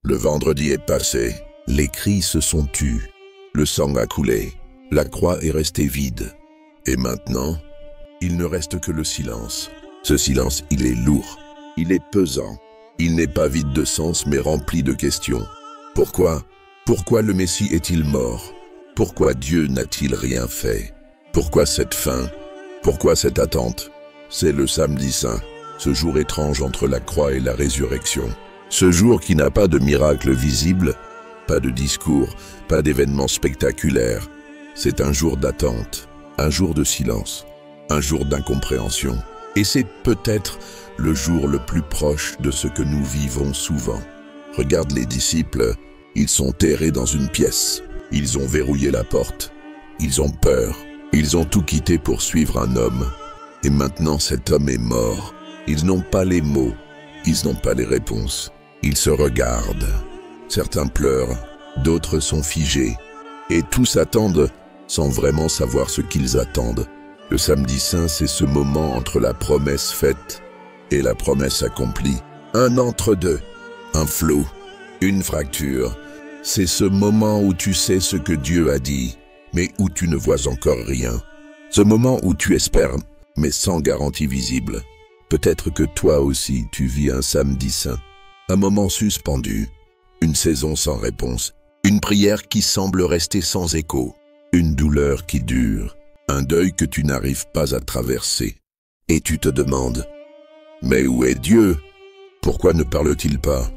Le vendredi est passé, les cris se sont tus, le sang a coulé, la croix est restée vide. Et maintenant, il ne reste que le silence. Ce silence, il est lourd, il est pesant. Il n'est pas vide de sens, mais rempli de questions. Pourquoi? Pourquoi le Messie est-il mort? Pourquoi Dieu n'a-t-il rien fait? Pourquoi cette faim? Pourquoi cette attente? C'est le samedi saint, ce jour étrange entre la croix et la résurrection. Ce jour qui n'a pas de miracle visible, pas de discours, pas d'événements spectaculaires. C'est un jour d'attente, un jour de silence, un jour d'incompréhension. Et c'est peut-être le jour le plus proche de ce que nous vivons souvent. Regarde les disciples, ils sont terrés dans une pièce. Ils ont verrouillé la porte. Ils ont peur. Ils ont tout quitté pour suivre un homme. Et maintenant cet homme est mort. Ils n'ont pas les mots. Ils n'ont pas les réponses. Ils se regardent. Certains pleurent, d'autres sont figés. Et tous attendent sans vraiment savoir ce qu'ils attendent. Le samedi saint, c'est ce moment entre la promesse faite et la promesse accomplie. Un entre-deux, un flou, une fracture. C'est ce moment où tu sais ce que Dieu a dit, mais où tu ne vois encore rien. Ce moment où tu espères, mais sans garantie visible. Peut-être que toi aussi, tu vis un samedi saint. Un moment suspendu, une saison sans réponse, une prière qui semble rester sans écho, une douleur qui dure, un deuil que tu n'arrives pas à traverser. Et tu te demandes, mais où est Dieu? Pourquoi ne parle-t-il pas?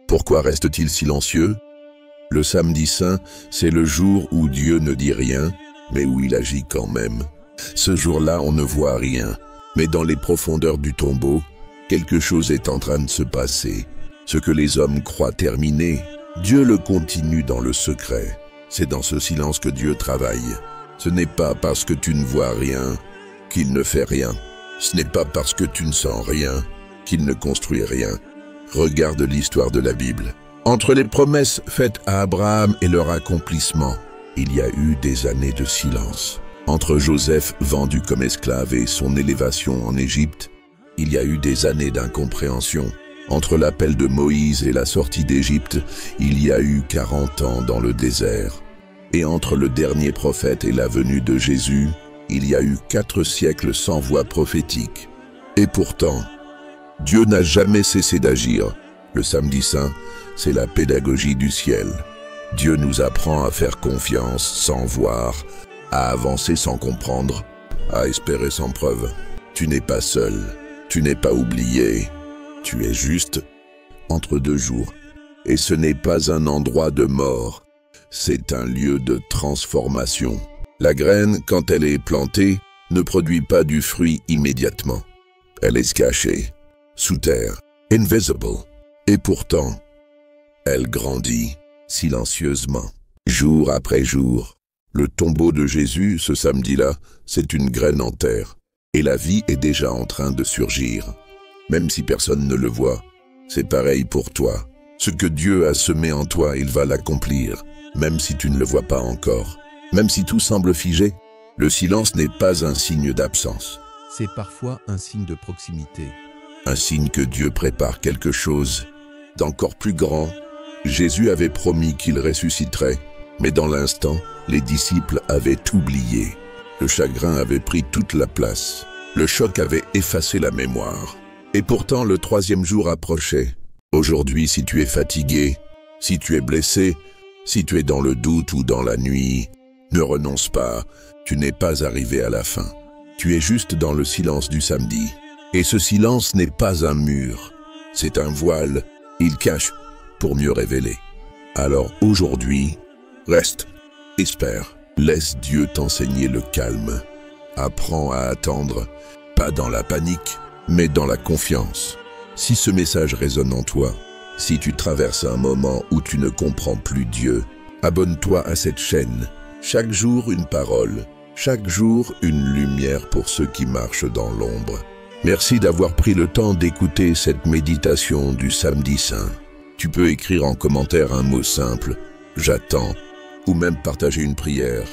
Pourquoi reste-t-il silencieux? Le samedi saint, c'est le jour où Dieu ne dit rien, mais où il agit quand même. Ce jour-là, on ne voit rien, mais dans les profondeurs du tombeau, quelque chose est en train de se passer. Ce que les hommes croient terminé, Dieu le continue dans le secret. C'est dans ce silence que Dieu travaille. Ce n'est pas parce que tu ne vois rien qu'il ne fait rien. Ce n'est pas parce que tu ne sens rien qu'il ne construit rien. Regarde l'histoire de la Bible. Entre les promesses faites à Abraham et leur accomplissement, il y a eu des années de silence. Entre Joseph vendu comme esclave et son élévation en Égypte, il y a eu des années d'incompréhension. Entre l'appel de Moïse et la sortie d'Égypte, il y a eu 40 ans dans le désert. Et entre le dernier prophète et la venue de Jésus, il y a eu 4 siècles sans voix prophétique. Et pourtant, Dieu n'a jamais cessé d'agir. Le samedi saint, c'est la pédagogie du ciel. Dieu nous apprend à faire confiance sans voir, à avancer sans comprendre, à espérer sans preuve. Tu n'es pas seul, tu n'es pas oublié, tu es juste entre deux jours. Et ce n'est pas un endroit de mort, c'est un lieu de transformation. La graine, quand elle est plantée, ne produit pas du fruit immédiatement. Elle est cachée, sous terre, invisible. Et pourtant, elle grandit silencieusement, jour après jour. Le tombeau de Jésus, ce samedi-là, c'est une graine en terre. Et la vie est déjà en train de surgir. Même si personne ne le voit, c'est pareil pour toi. Ce que Dieu a semé en toi, il va l'accomplir, même si tu ne le vois pas encore. Même si tout semble figé, le silence n'est pas un signe d'absence. C'est parfois un signe de proximité. Un signe que Dieu prépare quelque chose d'encore plus grand. Jésus avait promis qu'il ressusciterait, mais dans l'instant, les disciples avaient oublié. Le chagrin avait pris toute la place. Le choc avait effacé la mémoire. Et pourtant, le 3e jour approchait. Aujourd'hui, si tu es fatigué, si tu es blessé, si tu es dans le doute ou dans la nuit, ne renonce pas, tu n'es pas arrivé à la fin. Tu es juste dans le silence du samedi. Et ce silence n'est pas un mur, c'est un voile. Il cache pour mieux révéler. Alors aujourd'hui, reste, espère, laisse Dieu t'enseigner le calme. Apprends à attendre, pas dans la panique, mais dans la confiance. Si ce message résonne en toi, si tu traverses un moment où tu ne comprends plus Dieu, abonne-toi à cette chaîne. Chaque jour une parole, chaque jour une lumière pour ceux qui marchent dans l'ombre. Merci d'avoir pris le temps d'écouter cette méditation du samedi saint. Tu peux écrire en commentaire un mot simple, « J'attends » ou même partager une prière.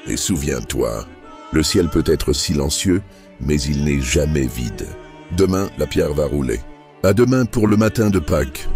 Et souviens-toi, le ciel peut être silencieux, mais il n'est jamais vide. Demain, la pierre va rouler. À demain pour le matin de Pâques.